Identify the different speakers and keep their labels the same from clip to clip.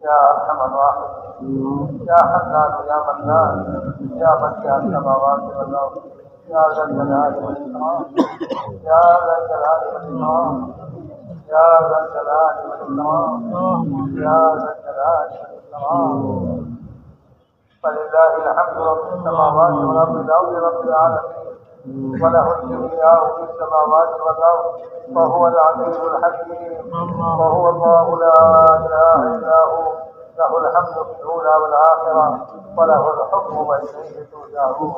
Speaker 1: يا أرحم الراحمين يا حنان يا منان يا بديع السماوات والأرض يا ذا الجلال والإكرام يا ذا الجلال والإكرام يا ذا الجلال والإكرام يا ذا الجلال والإكرام فلله الحمد رب السماوات ورب الأرض رب العالمين وله الكبرياء في السماوات والأرض وهو العزيز الحكيم وهو الله لا إله إلا هو له الحمد في الأولى والآخرة وله الحكم وإليه ترجعون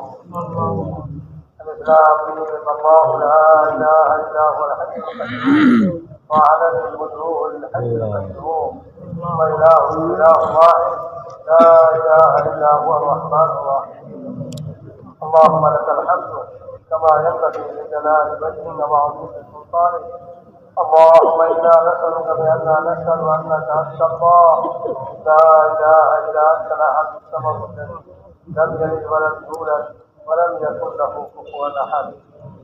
Speaker 1: الإسلام دين الله لا إله إلا هو الحي القيوم وعلى الوجوه للحي القيوم وإله إله واحد لا إله إلا هو الرحمن الرحيم اللهم لك الحمد كما ينبغي لجلال وجهك وعظيم سلطانك اللهم إنا نسألك بأننا نشهد أنك أنت الله لا إله إلا أنت الأحد الصمد الذي لم يلد ولم يولد ولم يكن له كفوا أحد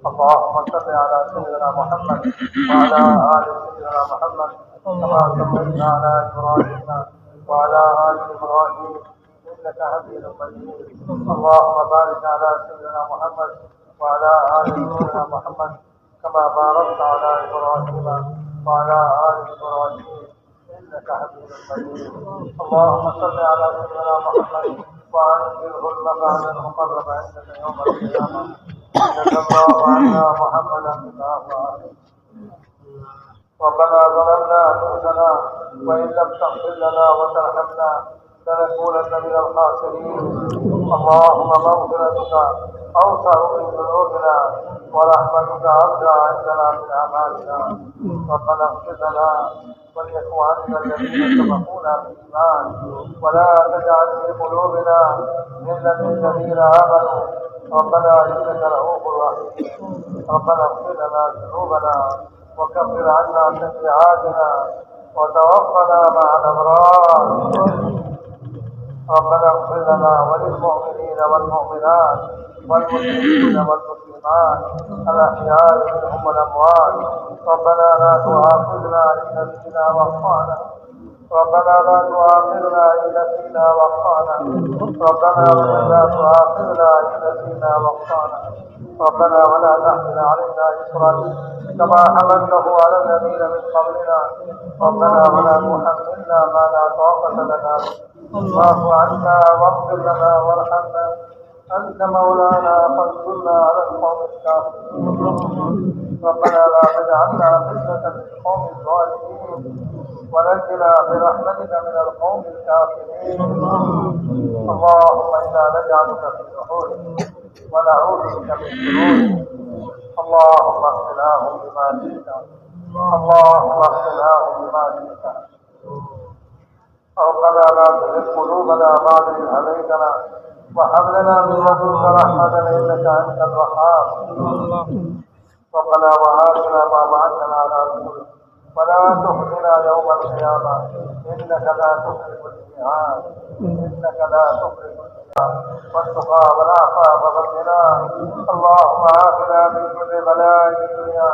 Speaker 1: اللهم صل على سيدنا محمد وعلى آل سيدنا محمد كما صليت على إبراهيم وعلى آل إبراهيم إنك حميد مجيد اللهم بارك على سيدنا محمد وعلى آل سيدنا محمد كما باركت على إبراهيم وعلى آل إبراهيم إنك حميد مجيد اللهم صل على سيدنا محمد وأنزله المقعد المقرب عندك يوم القيامة جزا الله عنا محمدا بما وعليه ربنا ظلمنا أنفسنا وإن لم تغفر لنا وترحمنا لنكونن من الخاسرين اللهم مغفرتك أوسع من ذنوبنا ورحمتك أرجى عندنا من أعمالنا ربنا اغفر لنا ولإخواننا الذين سبقونا بالإيمان ولا تجعل في قلوبنا غلا للذين آمنوا ربنا إنك رؤوف رحيم ربنا اغفر لنا ذنوبنا وكفر عنا سيئاتنا وتوفنا مع الأبرار ربنا اغفر لنا وللمؤمنين والمؤمنات والمسلمين والمسلمات الأحياء منهم والأموات ربنا لا تؤاخذنا إن نسينا وأخطأنا ربنا لا تؤاخذنا إن نسينا وأخطأنا ربنا لا تؤاخذنا إن نسينا وأخطأنا ربنا ولا تحمل علينا إصرا كما حملته على الذين من قبلنا ربنا ولا تحملنا ما لا طاقة لنا به واعف عنا واغفر لنا وارحمنا أنت مولانا فانصرنا على القوم الكافرين ربنا لا تجعلنا فتنة للقوم الظالمين ونجنا برحمتك من القوم الكافرين اللهم إنا نجعلك في نحورهم ونعوذ بك من شرورهم اللهم اغفرناهم بما شئت اللهم اغفرناهم بما شئت ربنا لا تزغ قلوبنا بعد إذ هديتنا وهب لنا من لدنك رحمة إنك أنت الوهاب ربنا وآتنا ما وعدتنا على رسلك ولا تخزنا يوم القيامة إنك لا تخلف الميعاد إنك لا تخلف الميعاد والتقى والعفاف غفرنا اللهم عافنا من كل بلاء الدنيا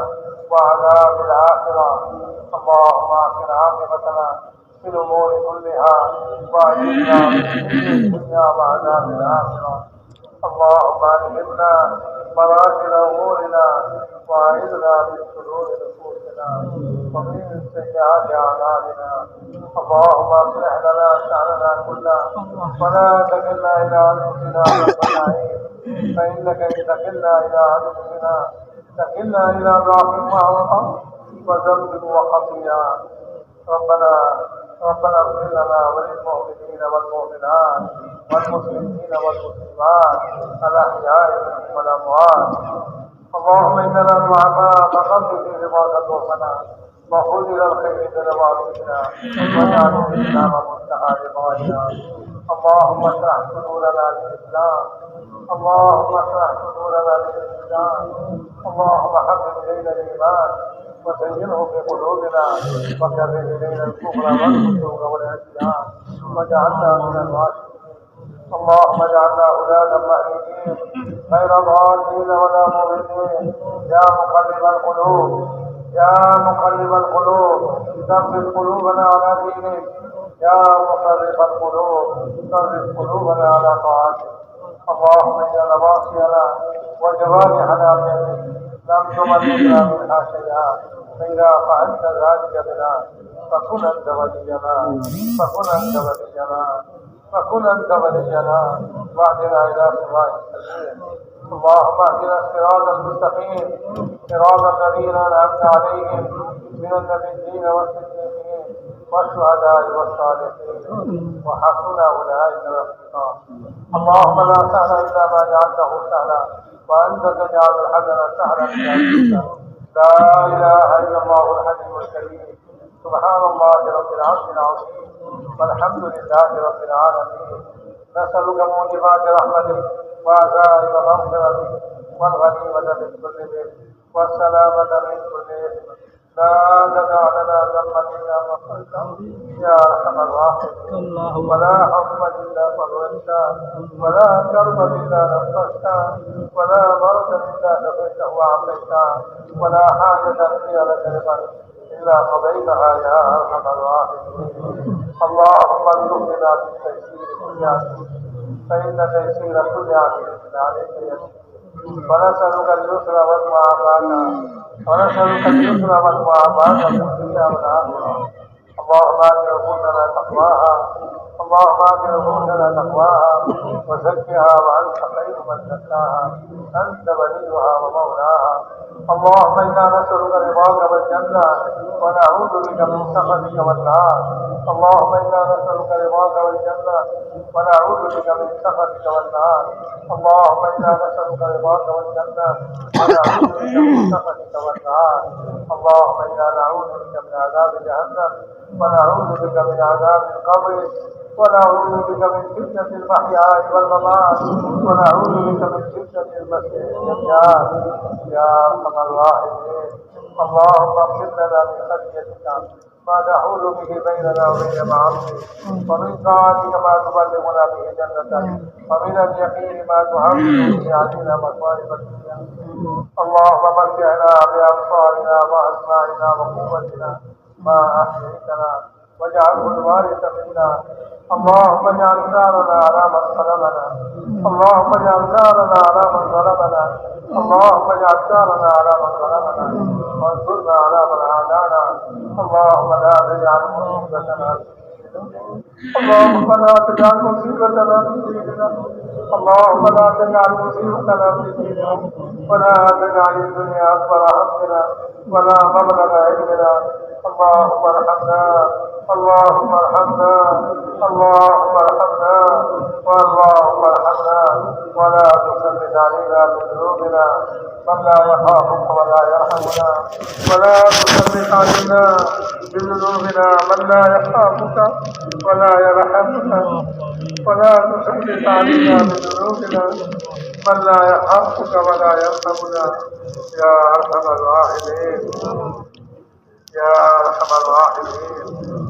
Speaker 1: وعذاب الآخرة اللهم أحسن عاقبتنا في الأمور كلها وأجرنا من الدنيا وعذاب الآخرة اللهم ألهمنا مراحل أمورنا وأعذنا من شرور نفوسنا ومن سيئات أعمالنا اللهم أصلح لنا شأننا كله ولا تكلنا إلى أنفسنا طرفة عين فإنك إن تكلنا إلى أنفسنا تكلنا إلى ضعف وعوقة وذنب وخطيئة ربنا اغفر لنا وللمؤمنين والمؤمنات والمسلمين والمسلمات الأحياء منهم والأموات اللهم إننا ضعفاء فقبل في رضاك ضعفنا وخذ إلى الخير بنواصينا واجعل الإسلام منتهى رضانا اللهم اشرح صدورنا للإسلام اللهم اشرح صدورنا للإسلام اللهم حبب إلينا الإيمان وزينه في قلوبنا وكره إلينا الكفر والفسوق والعصيان واجعلنا من الراشدين اللهم اجعلنا هداة مهديين غير ضالين ولا مضلين يا مقلب القلوب يا مقلب القلوب ثبت قلوبنا على دينك يا مصرف القلوب صرف قلوبنا على طاعتك اللهم إن نواصينا وجوارحنا بيدك لم تملكنا منها شيئا فإذا فعلت ذلك بنا فكن أنت ولينا فكن أنت ولينا فكن أنت ولينا واهدنا إلى صراط السبيل اللهم اهدنا الصراط المستقيم صراط الذين أنعمت عليهم من النبيين والصديقين والشهداء والصالحين وحسن أولئك رفيقا اللهم لا سهل إلا ما جعلته سهلا وأنت تجعل الحزن سهلا إذا شئت لا إله إلا الله الحليم الكريم سبحان الله رب العرش العظيم والحمد لله رب العالمين نسألك موجبات رحمتك وعزائم مغفرتك والغنيمة من كل بر والسلامة من كل إثم لا تدع لنا ذنبا إلا غفرته يا أرحم الراحمين ولا حكما إلا فرجته ولا كربا إلا نفسته ولا مرضا إلا شفيته وعافيته ولا حاجة هي لك رضا إلا قضيتها يا أرحم الراحمين اللهم ارزقنا بالتيسير كل عسير فإن تيسير كل عسير عليك يسير ونسألك اليسر والمعافاة ونسألك اليسر والمعافاة في الدنيا والآخرة اللهم آت نفوسنا تقواها اللهم آت نفوسنا تقواها وزكها وأنت خير من زكاها أنت وليها ومولاها اللهم إنا نسألك رضاك والجنة ونعوذ بك من سخطك والنار اللهم إنا نسألك رضاك والجنة ونعوذ بك من سخطك والنار اللهم إنا نسألك رضاك والجنة ونعوذ بك من سخطك والنار اللهم إنا نعوذ بك من عذاب جهنم ونعوذ بك من عذاب القبر ونعوذ بك من فتنة المحيا والممات ونعوذ بك من فتنة المسيح الدجال يا أرحم الراحمين اللهم اغفر لنا من خشيتك ما تحول به بيننا وبين معاصيك ومن طاعتك ما تبلغنا به جنتك ومن اليقين ما تهون به علينا مصائب الدنيا اللهم متعنا بأبصارنا وأسماعنا وقوتنا ما أحييتنا واجعله الوارث منا اللهم اجعل ثارنا على من ظلمنا اللهم اجعل ثارنا على من ظلمنا اللهم اجعل ثارنا على من ظلمنا وانصرنا على من عادانا اللهم لا تجعل مصيبتنا اللهم لا تجعل مصيبتنا في ديننا اللهم لا تجعل مصيبتنا في ديننا ولا تجعل الدنيا أكبر همنا ولا مبلغ علمنا اللهم ارحمنا اللهم ارحمنا اللهم ارحمنا واللهم ارحمنا ولا تسلط علينا بذنوبنا من لا يخافك ولا يرحمنا ولا تسلط علينا بذنوبنا من لا يخافك ولا يرحمنا ولا تسلط علينا بذنوبنا من لا يخافك ولا يرحمنا يا أرحم الراحمين يا أرحم الراحمين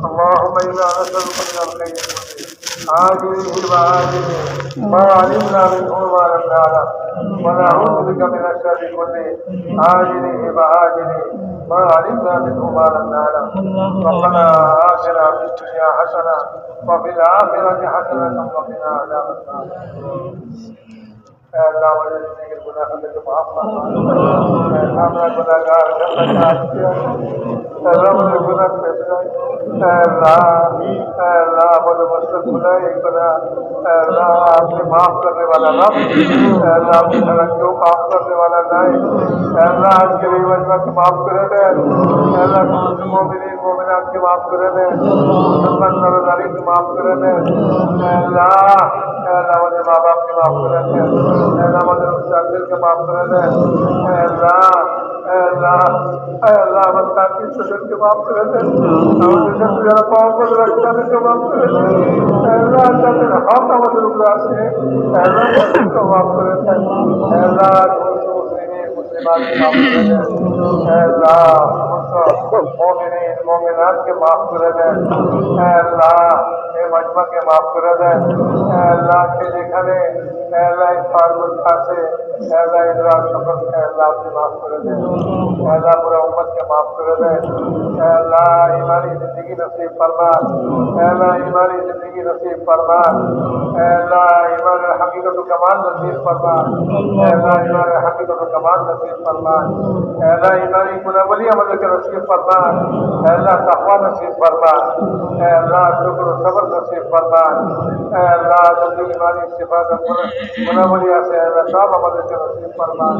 Speaker 1: اللهم إنا نسألك من الخير عاجله وآجله ما علمنا منه وما لم نعلم ونعوذ بك من الشر كله عاجله وآجله ما علمنا منه وما لم نعلم ربنا آتنا في الدنيا حسنة وفي الآخرة حسنة وقنا عذاب النار اللہ مجھے زندگی کے گناہ کرنے کو معاف فرما اللہ میں گناہگار کرنا چاہتی ہوں اللہ مجھے گناہ پیسے اللہ مجھے مشکل بنائے گناہ اللہ آپ نے معاف کرنے والا رب اللہ آپ کی ترقیوں معاف کرنے والا نائے اللہ آج کے لیے وجہ کے معاف کرے دے اللہ مومنین مومنات کے معاف کرے دے مسلمان نرداری کے معاف کرے دے اللہ مجھے ماں باپ کے معاف کرے دے اللہ مجھے مستقبل کے معاف کرے دے اللہ بندہ کی سجن کے معاف کرے دے مجھے تجھے پاؤں کو رکھتا ہے کے معاف کرے دے اللہ تیرے ہاتھ مجھے رکھا سے اللہ مجھے کو معاف کرے دے اللہ مسلمان کے معاف کرے دے اللہ مومنین مومنات کے معاف کرے دے اللہ গুনাহকে মাফ করে দেন। আল্লাহ কে যেখানে আল্লাহ পার্বত আছে আল্লাহ এরা সকলকে আল্লাহ আপনি মাফ করে দেন। আল্লাহ পুরো উম্মতকে মাফ করে দেন। আল্লাহ ইমানি জিंदगी नसीब फरमान। अल्लाह ईमानी जिंदगी नसीब फरमान। अल्लाह ईमान हकीकत कमाल नसीब फरमान। अल्लाह ईमान हकीकत कमाल नसीब फरमान। अल्लाह ईमानी गुनावली अमल के नसीब फरमान। अल्लाह तकवा नसीब फरमान। अल्लाह शुक्र सब्र नसीब फरमान। अल्लाह जल्दी ईमानी सिफात गुनावली से अल्लाह सब अमल के नसीब फरमान।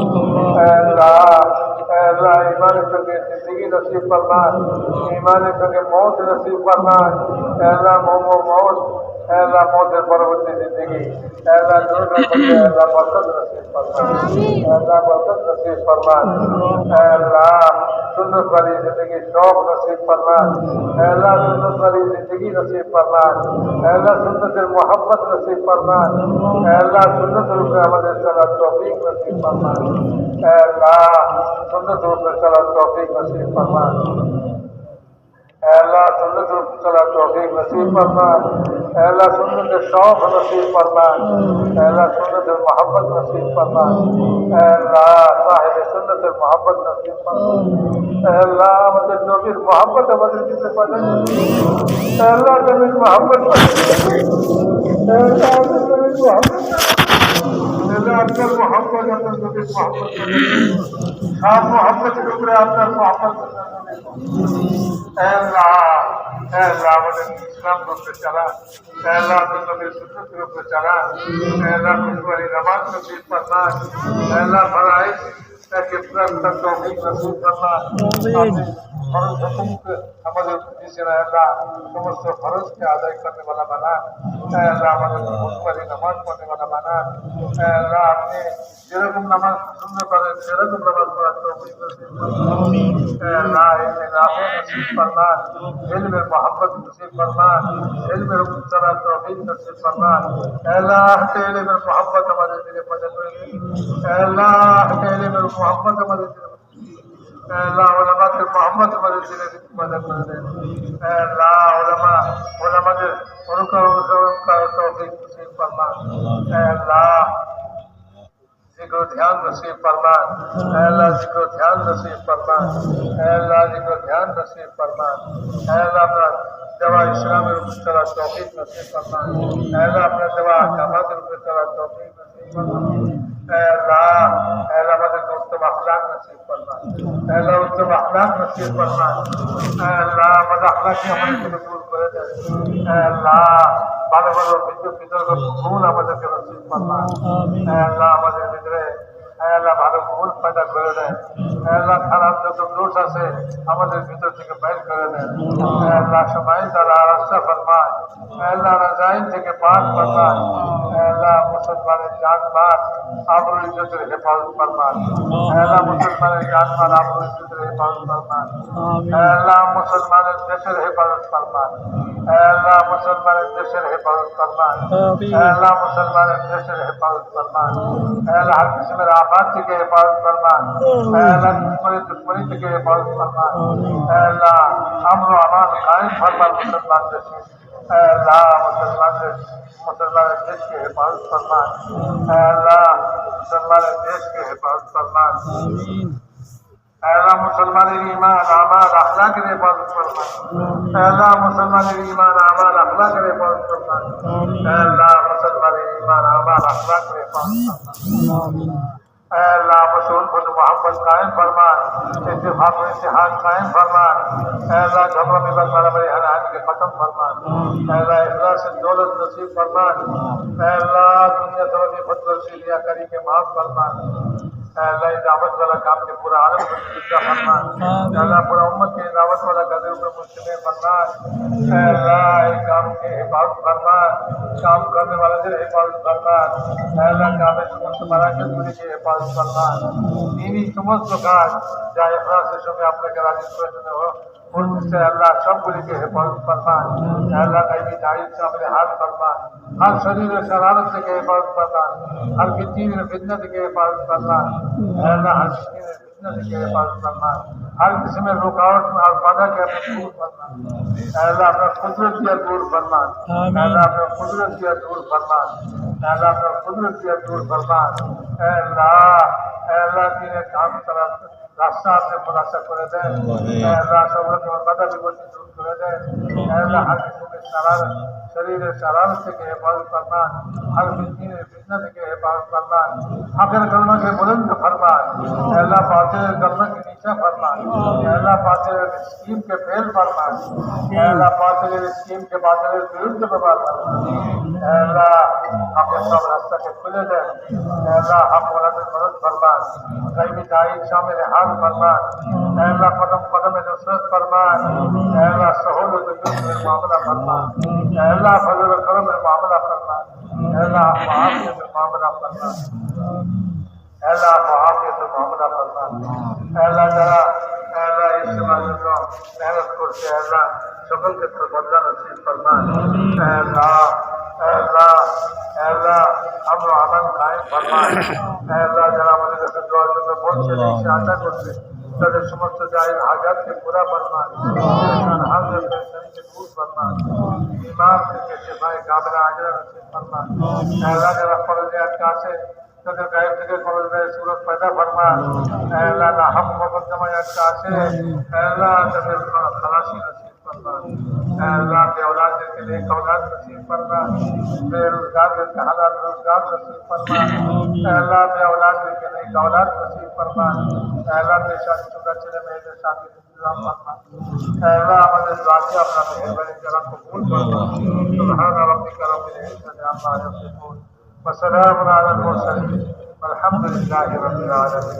Speaker 1: अल्लाह ईमान के जिंदगी नसीब फरमान। ईमान के मौत नसीब फरमान। अल्लाह मौत अल्लाह मौत परवर्ती जिंदगी अल्लाह अल्लाह बरकत नसीब फरमान। अल्लाह बरकत नसीब फरमान। अल्लाह सुन्नत वाली जिंदगी शौक नसीब फरमान। अल्लाह सुन्नत वाली जिंदगी नसीब फरमान। अल्लाह सुन्नत मोहब्बत नसीब फरमान। अल्लाह सुन्नत रूप में अमल चला तौफीक नसीब फरमान। अल्लाह सुन्नत रूप में चला तौफीक नसीब फरमान। अल्लाह सुन्नत रूप में चला तौफीक नसीब फरमान। अल्लाह सुन्नत शौक नसीब फरमान। अल्लाह सुन्नत मोहब्बत नसीब फरमान। अल्लाह साहिब सुन्नत मोहब्बत नसीब फरमान। अल्लाह मतलब नबी मोहब्बत हमारे दिल में पैदा कर। अल्लाह नबी मोहब्बत अल्लाह नबी मोहब्बत अल्लाह अक्सर मोहब्बत अक्सर नबी मोहब्बत आप मोहब्बत के ऊपर आपका मोहब्बत अल्लाह इस्लाम रूप से चला। अल्लाह नबी सुन्नत रूप से चला। अल्लाह खुशवाली नमाज नसीब फरमान। अल्लाह फराइज के प्रश्न तौफीक नसीब फरमान। फर्ज हुकुम हमारे जिसने अल्लाह समस्त फर्ज के अदाय करने वाला बना। अल्लाह हमारे खुशवाली नमाज पढ़ने वाला बना। अल्लाह आपने जेरकम नमाज सुनने पर जेरकम नमाज पढ़ा तौफीक नसीब फरमान। अल्लाह इल्म नाफे नसीब फरमान। इल्म मोहब्बत नसीब फरमान। इल्म रुकना तौफीक नसीब फरमान। अल्लाह के इल्म मोहब्बत हमारे दिल में पैदा कर। अल्लाह के इल्म मोहब्बत हमारे दिल में अल्लाह उलमा के मोहब्बत हमारे दिल में पैदा कर दे। अल्लाह उलमा के उनका तौफीक नसीब फरमान। अल्लाह जिक्र ध्यान नसीब फरमान। अल्लाह जिक्र ध्यान नसीब फरमान। अल्लाह जिक्र ध्यान नसीब फरमान। अल्लाह अपना दवा इस्लाम रूप में चला तौफीक नसीब फरमान। अल्लाह अपना दवा अहकामात रूप में चला तौफीक नसीब फरमान। अल्लाह हमारे उत्तम अखलाक नसीब फरमान। अल्लाह उत्तम अखलाक नसीब फरमान। अल्लाह हमारे अखलाक हमारे से दूर करे दे। अल्लाह ভালো ভালো বিতর্ক ভুল আমাদেরকে নসিব ফরমান। আল্লাহ আমাদের ভিতরে আল্লাহ ভালো ভুল পয়দা করে দেন। আল্লাহ খারাপ যত দোষ আছে আমাদের ভিতর থেকে বাইর করে দেন। আল্লাহ সবাই তারা রাস্তা ফরমান। আল্লাহ রাজাইন থেকে পাক ফরমান। আল্লাহ মুসলমানের জান মাল আবরু ইজ্জতের হেফাজত ফরমান। আল্লাহ মুসলমানের জান মাল আবরু ইজ্জতের হেফাজত ফরমান। আল্লাহ মুসলমানের দেশের হেফাজত ফরমান। अल्लाह मुसलमान देशर हिफाजत फरमान। अल्लाह मुसलमान देशर हिफाजत फरमान। अल्लाह हर किस्म के आफत से हिफाजत फरमान। अल्लाह दुश्मनी से हिफाजत फरमान। अल्लाह अमन व अमान कायम फरमान मुसलमान देश। अल्लाह मुसलमान देश के हिफाजत फरमान। अल्लाह मुसलमान देश के हिफाजत फरमान। अल्लाह मुसलमान ईमान अमाल अखलाक के हिफाजत फरमान। अल्लाह मुसलमान ईमान अमाल अखलाक के हिफाजत फरमान। अल्लाह मुसलमान ईमान अमाल अखलाक के हिफाजत फरमान। अल्लाह मशहूर खुद मोहब्बत कायम फरमान। इत्तेफाक व इत्तेहाद कायम फरमान। अल्लाह झगड़ा में बरकरार हरानी के खत्म फरमान। अल्लाह इखलास से दौलत नसीब फरमान। अल्लाह दुनिया दौलत फतवर से लिया करी के माफ फरमान। अल्लाह दावत वाला काम के पूरा आलम को जिंदा फरमान। अल्लाह पूरा उम्मत के दावत वाला गदर ऊपर मुस्लिम फरमान। अल्लाह काम के हिफाजत फरमान। काम करने वाले से हिफाजत फरमान। अल्लाह काम समस्त मराकज के हिफाजत फरमान। दीनी समस्त काज जाए इखलास से समय अपने के राजी प्रश्न हो उनसे अल्लाह सब कुछ के हिफाजत फरमान। अल्लाह कहीं दाई से अपने हाथ फरमान। हर शरीर शरारत से के हिफाजत फरमान। हर किसी फितनत के हिफाजत फरमान। अल्लाह हर किसी फितने से हिफाजत फरमा, हर किस्म रुकावट में और बाधा के अपने दूर फरमा, अल्लाह अपना कुदरत दिया दूर फरमा, अल्लाह अपना कुदरत दिया दूर फरमा, अल्लाह अपना कुदरत दिया दूर फरमा, अल्लाह दीन काम तरफ रास्ता आपने खुलासा করে দেন, अल्लाह सबके बाधा विपत्ति दूर করে দেন, अल्लाह हर किस्म के शरारत शरीर शरारत से हिफाजत फरमा, हर फितना से हिफाजत फरमा, हक़ कलमा के बुलंद फरमा, अल्लाह बातिल कलमा के नीचे फरमा, अल्लाह बातिल स्कीम के फेल फरमा, अल्लाह बातिल स्कीम के बातिल विरुद्ध बर्बाद फरमा, अल्लाह हक़ सब रास्ता के खुले दे, अल्लाह हक़ वाला में मदद फरमा, गरीबी दाई शामिल हाल फरमा, अल्लाह कदम कदम नुसरत फरमा, अल्लाह सहूलत में मामला फरमा, अल्लाह फजल करम में मामला फरमा, अल्लाह आफियत में मामला फरमा, अल्लाह आफियत में मामला फरमा, अल्लाह जरा अल्लाह इस्तेमाल करो मेहनत करते अल्लाह सकल के बदला नसीब फरमा, अल्लाह अल्लाह अल्लाह हम अमन कायम फरमा, अल्लाह जरा আমাদের কাছে দোয়া জন্য বলছে বেশি আশা করছে তাদের সমস্ত জায়েজ হাজাতকে পুরা ফরমা, পেরেশান হাজত পেরেশানিকে दूर फरमा, बीमार থেকে শিফায়ে কামিলা আজরা নসিব फरमा, আল্লাহ যারা ফরজিয়াত আছে তাদের গায়েব থেকে ফরজের সুরত পয়দা फरमा, আল্লাহ না হক মুকদ্দমায়াত আছে আল্লাহ তাদের খালাসি নসিব फरमा, अल्लाह के औलाद के लिए औलाद नसीब फरमा, बेरोजगार के हालात रोजगार नसीब फरमा, अल्लाह के औलाद के लिए औलाद नसीब फरमा, अल्लाह के शादी शुदा चले मेरे शादी इंतजाम फरमा, अल्लाह हमारे दुआ के अपना मेहरबानी करम कबूल फरमा, सुभान रब्बिक रब्बिल इज्जति अम्मा यसिफून व सलामुन अलल मुरसलीन वल्हम्दुलिल्लाहि रब्बिल आलमीन।